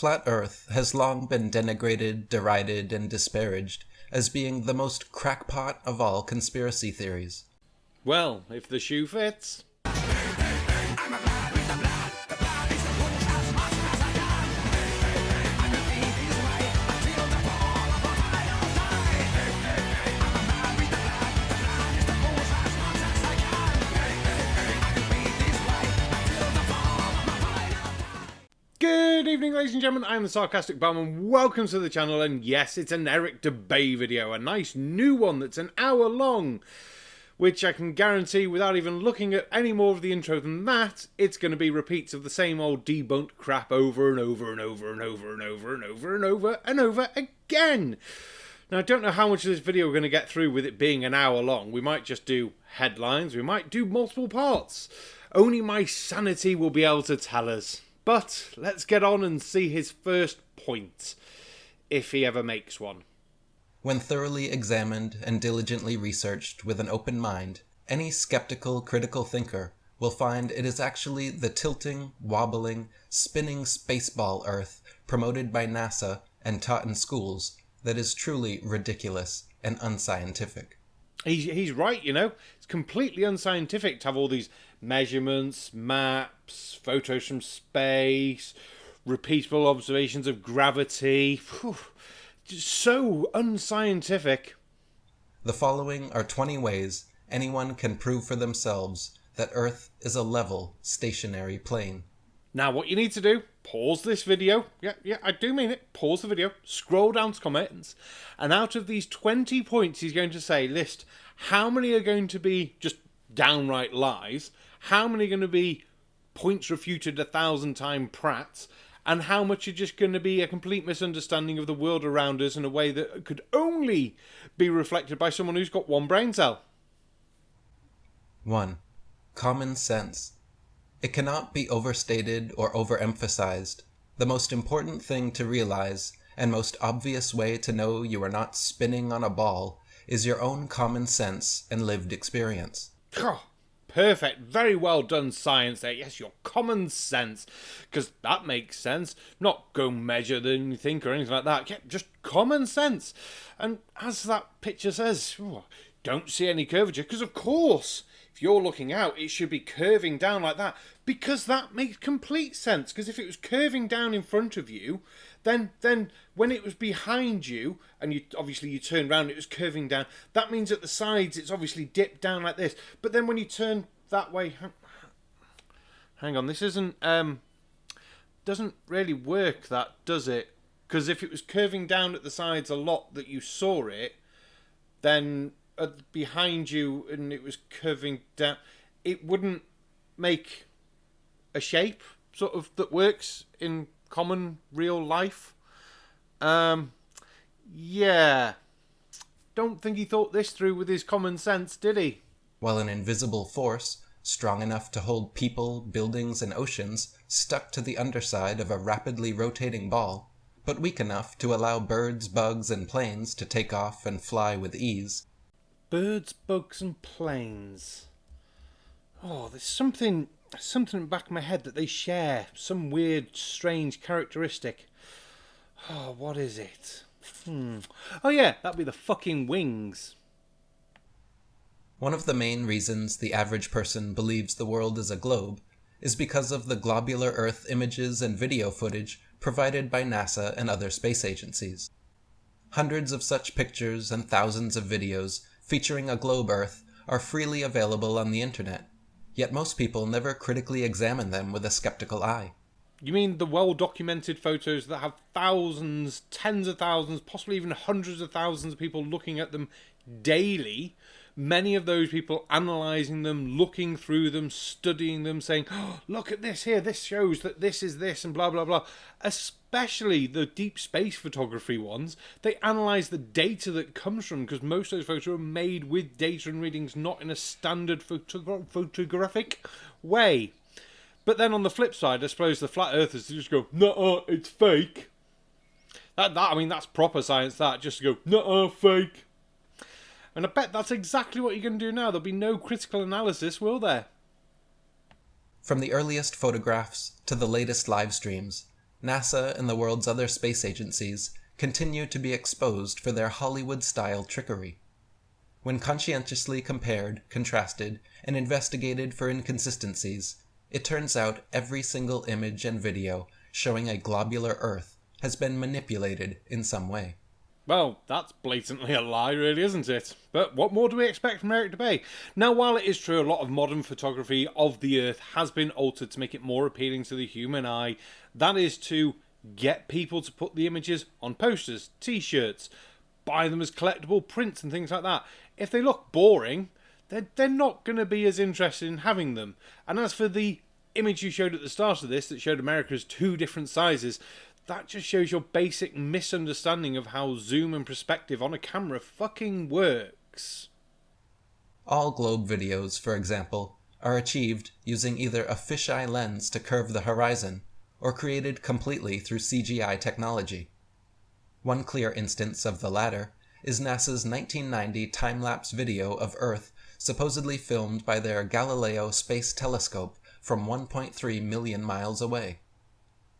Flat Earth has long been denigrated, derided, and disparaged as being the most crackpot of all conspiracy theories. Well, if the shoe fits. Good evening, ladies and gentlemen, I'm the Sarcastic Bum, welcome to the channel, and yes, it's an Eric Dubay video, a nice new one that's an hour long, which I can guarantee, without even looking at any more of the intro than that, it's going to be repeats of the same old debunked crap over and over and over and over and over and over and over and over again. Now, I don't know how much of this video we're going to get through with it being an hour long. We might just do headlines, we might do multiple parts. Only my sanity will be able to tell us. But let's get on and see his first point, if he ever makes one. When thoroughly examined and diligently researched with an open mind, any skeptical, critical thinker will find it is actually the tilting, wobbling, spinning spaceball Earth promoted by NASA and taught in schools that is truly ridiculous and unscientific. He's right, you know. It's completely unscientific to have all these measurements, maps, photos from space, repeatable observations of gravity. Whew. So unscientific. The following are 20 ways anyone can prove for themselves that Earth is a level, stationary plane. Now, what you need to do, pause this video. Yeah, I do mean it. Pause the video, scroll down to comments, and out of these 20 points, he's going to say, list how many are going to be just downright lies, how many are going to be points refuted 1,000 times Pratt, and how much are just going to be a complete misunderstanding of the world around us in a way that could only be reflected by someone who's got one brain cell. 1. Common sense. It cannot be overstated or overemphasized. The most important thing to realize, and most obvious way to know you are not spinning on a ball, is your own common sense and lived experience. Oh, perfect. Very well done, science there. Yes, your common sense. Because that makes sense. Not go measure than you think or anything like that. Yeah, just common sense. And as that picture says, don't see any curvature. Because of course, if you're looking out, it should be curving down like that. Because that makes complete sense. Because if it was curving down in front of you, then when it was behind you, and you turned around, it was curving down. That means at the sides, it's obviously dipped down like this. But then when you turn that way, hang on, this isn't doesn't really work, that does it? Because if it was curving down at the sides a lot that you saw it, then behind you and it was curving down, it wouldn't make a shape sort of that works in common real life. Yeah, don't think he thought this through with his common sense, did he? While an invisible force, strong enough to hold people, buildings, and oceans stuck to the underside of a rapidly rotating ball, but weak enough to allow birds, bugs, and planes to take off and fly with ease. Birds, bugs, and planes. Oh, there's something in the back of my head that they share. Some weird, strange characteristic. Oh, what is it? Oh yeah, that'd be the fucking wings. One of the main reasons the average person believes the world is a globe is because of the globular Earth images and video footage provided by NASA and other space agencies. Hundreds of such pictures and thousands of videos featuring a globe Earth are freely available on the internet, yet most people never critically examine them with a skeptical eye. You mean the well-documented photos that have thousands, tens of thousands, possibly even hundreds of thousands of people looking at them daily? Many of those people analysing them, looking through them, studying them, saying, oh, look at this here, this shows that this is this, and blah, blah, blah. Especially the deep space photography ones, they analyse the data that comes from, because most of those photos are made with data and readings, not in a standard photographic way. But then on the flip side, I suppose the flat earthers just go, no, it's fake. That's proper science, that, just to go, no, fake. And I bet that's exactly what you're going to do now. There'll be no critical analysis, will there? From the earliest photographs to the latest live streams, NASA and the world's other space agencies continue to be exposed for their Hollywood-style trickery. When conscientiously compared, contrasted, and investigated for inconsistencies, it turns out every single image and video showing a globular Earth has been manipulated in some way. Well, that's blatantly a lie, really, isn't it? But what more do we expect from Eric Dubay? Now, while it is true a lot of modern photography of the Earth has been altered to make it more appealing to the human eye, that is to get people to put the images on posters, t-shirts, buy them as collectible prints and things like that. If they look boring, they're not going to be as interested in having them. And as for the image you showed at the start of this that showed America's two different sizes, that just shows your basic misunderstanding of how zoom and perspective on a camera fucking works. All globe videos, for example, are achieved using either a fisheye lens to curve the horizon, or created completely through CGI technology. One clear instance of the latter is NASA's 1990 time-lapse video of Earth supposedly filmed by their Galileo Space Telescope from 1.3 million miles away.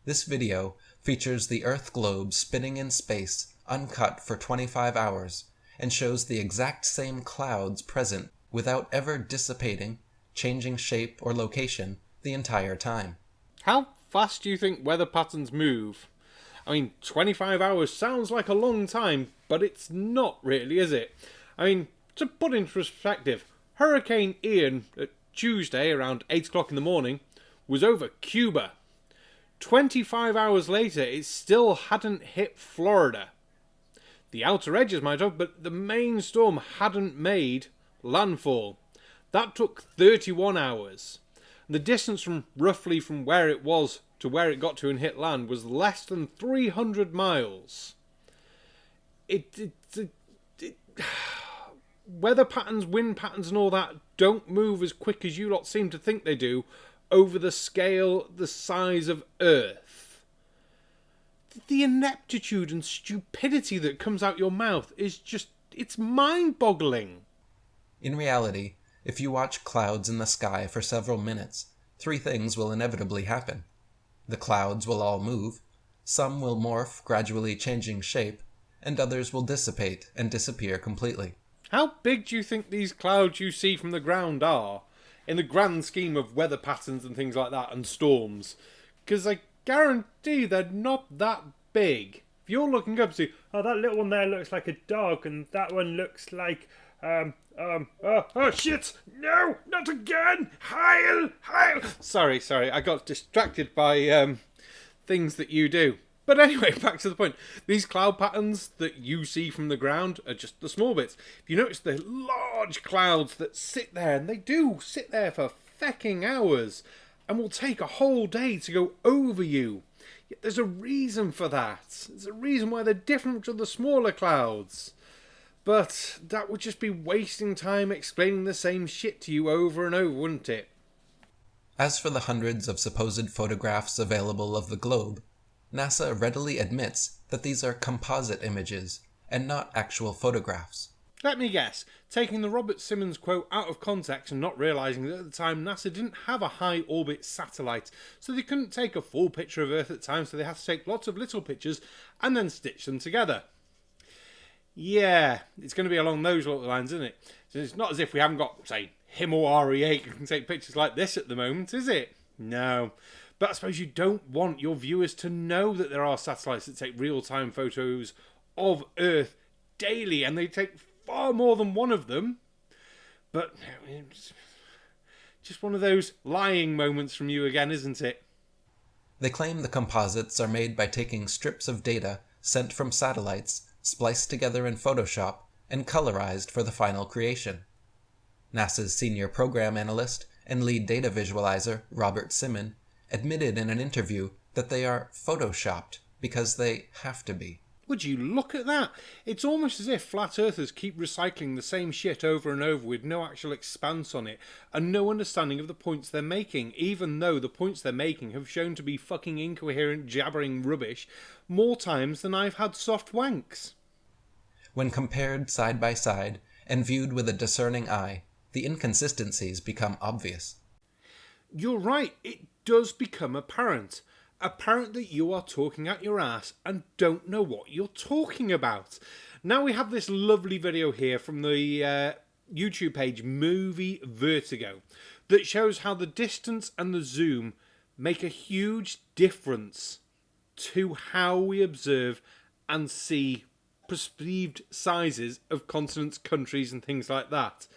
This video features the Earth globe spinning in space, uncut for 25 hours, and shows the exact same clouds present without ever dissipating, changing shape or location the entire time. How fast do you think weather patterns move? I mean, 25 hours sounds like a long time, but it's not really, is it? I mean, to put into perspective, Hurricane Ian at Tuesday around 8 o'clock in the morning was over Cuba. 25 hours later, it still hadn't hit Florida. The outer edges might have, but the main storm hadn't made landfall. That took 31 hours. The distance from roughly from where it was to where it got to and hit land was less than 300 miles. Weather patterns, wind patterns and all that don't move as quick as you lot seem to think they do over the scale, the size of Earth. The ineptitude and stupidity that comes out your mouth is just, it's mind-boggling. In reality, if you watch clouds in the sky for several minutes, three things will inevitably happen. The clouds will all move, some will morph, gradually changing shape, and others will dissipate and disappear completely. How big do you think these clouds you see from the ground are, in the grand scheme of weather patterns and things like that, and storms? Because I guarantee they're not that big. If you're looking up, see, Oh, that little one there looks like a dog, and that one looks like, oh shit! No, not again! Heil! Sorry, I got distracted by things that you do. But anyway, back to the point. These cloud patterns that you see from the ground are just the small bits. If you notice the large clouds that sit there, and they do sit there for fecking hours, and will take a whole day to go over you. Yet there's a reason for that. There's a reason why they're different from the smaller clouds. But that would just be wasting time explaining the same shit to you over and over, wouldn't it? As for the hundreds of supposed photographs available of the globe, NASA readily admits that these are composite images and not actual photographs. Let me guess, taking the Robert Simmons quote out of context and not realising that at the time NASA didn't have a high orbit satellite, so they couldn't take a full picture of Earth at the time, so they had to take lots of little pictures and then stitch them together. Yeah, it's going to be along those little lines, isn't it? So it's not as if we haven't got, say, Himmel RE8 that can take pictures like this at the moment, is it? No. But I suppose you don't want your viewers to know that there are satellites that take real-time photos of Earth daily, and they take far more than one of them. But it's just one of those lying moments from you again, isn't it? They claim the composites are made by taking strips of data sent from satellites, spliced together in Photoshop, and colorized for the final creation. NASA's senior program analyst and lead data visualizer, Robert Simon, admitted in an interview that they are photoshopped because they have to be. Would you look at that? It's almost as if flat earthers keep recycling the same shit over and over with no actual expanse on it and no understanding of the points they're making, even though the points they're making have shown to be fucking incoherent jabbering rubbish more times than I've had soft wanks. When compared side by side and viewed with a discerning eye, the inconsistencies become obvious. You're right, it does become apparent. apparently you are talking out your ass and don't know what you're talking about. Now we have this lovely video here from the YouTube page Movie Vertigo that shows how the distance and the zoom make a huge difference to how we observe and see perceived sizes of continents, countries and things like that.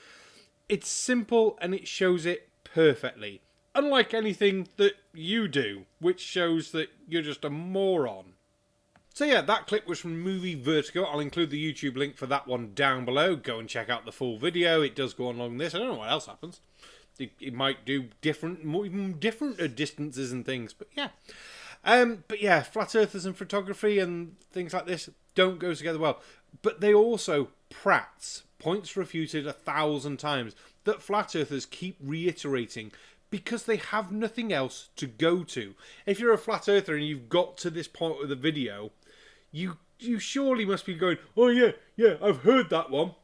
It's simple and it shows it perfectly. Unlike anything that you do, which shows that you're just a moron. So yeah, that clip was from Movie Vertigo. I'll include the YouTube link for that one down below. Go and check out the full video. It does go on along this. I don't know what else happens. It might do different, more even different distances and things. But yeah. But yeah, flat earthers and photography and things like this don't go together well. But they also, Pratt's points refuted 1,000 times that flat earthers keep reiterating because they have nothing else to go to. If you're a flat earther and you've got to this point of the video, you surely must be going, oh yeah, I've heard that one.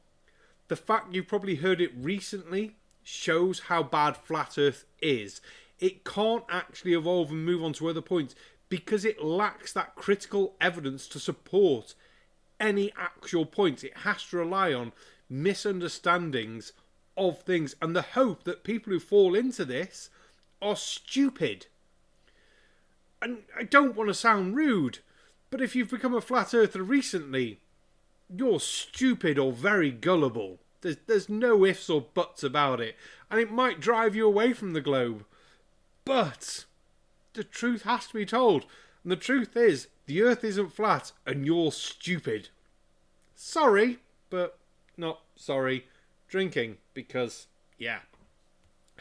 The fact you've probably heard it recently shows how bad flat earth is. It can't actually evolve and move on to other points because it lacks that critical evidence to support any actual points. It has to rely on misunderstandings of things and the hope that people who fall into this are stupid. And I don't want to sound rude, but if you've become a flat earther recently, you're stupid or very gullible. There's no ifs or buts about it, and it might drive you away from the globe. But the truth has to be told, and the truth is the earth isn't flat and you're stupid. Sorry, but not sorry. Drinking, because, yeah,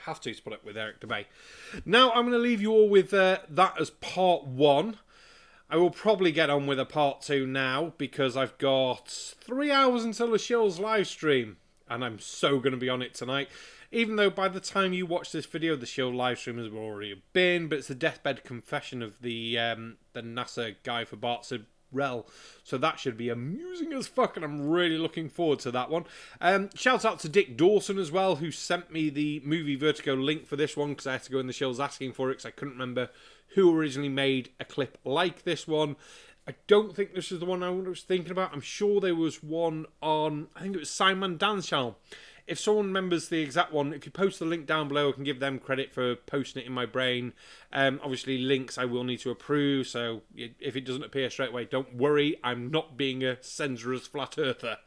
have to put up with Eric DeBay. Now I'm going to leave you all with that as part 1. I will probably get on with a part 2 now, because I've got 3 hours until the show's live stream, and I'm so going to be on it tonight. Even though by the time you watch this video, the show live stream has already been, but it's the deathbed confession of the NASA guy for Bart Rel, so that should be amusing as fuck, and I'm really looking forward to that one. Shout out to Dick Dawson as well, who sent me the Movie Vertigo link for this one, because I had to go in the shows asking for it, because I couldn't remember who originally made a clip like this one. I don't think this is the one I was thinking about. I'm sure there was one on, I think it was Simon Dan's channel. If someone remembers the exact one, if you post the link down below, I can give them credit for posting it in my brain. Obviously, links I will need to approve, so if it doesn't appear straight away, don't worry. I'm not being a censorious flat earther.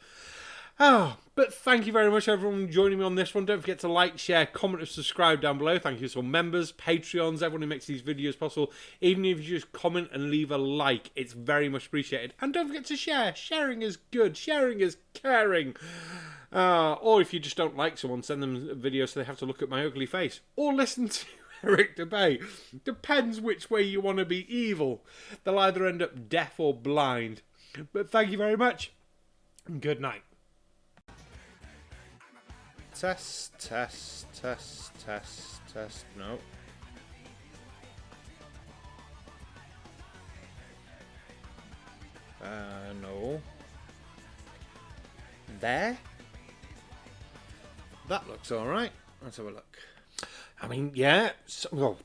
But thank you very much, everyone, for joining me on this one. Don't forget to like, share, comment, and subscribe down below. Thank you to all members, Patreons, everyone who makes these videos possible. Even if you just comment and leave a like, it's very much appreciated. And don't forget to share. Sharing is good. Sharing is caring. Or if you just don't like someone, send them a video so they have to look at my ugly face. Or listen to Eric DeBay. Depends which way you want to be evil. They'll either end up deaf or blind. But thank you very much. And good night. Test, test, test, test, test. No. No. There? That looks alright. Let's have a look. I mean, yeah. So, well,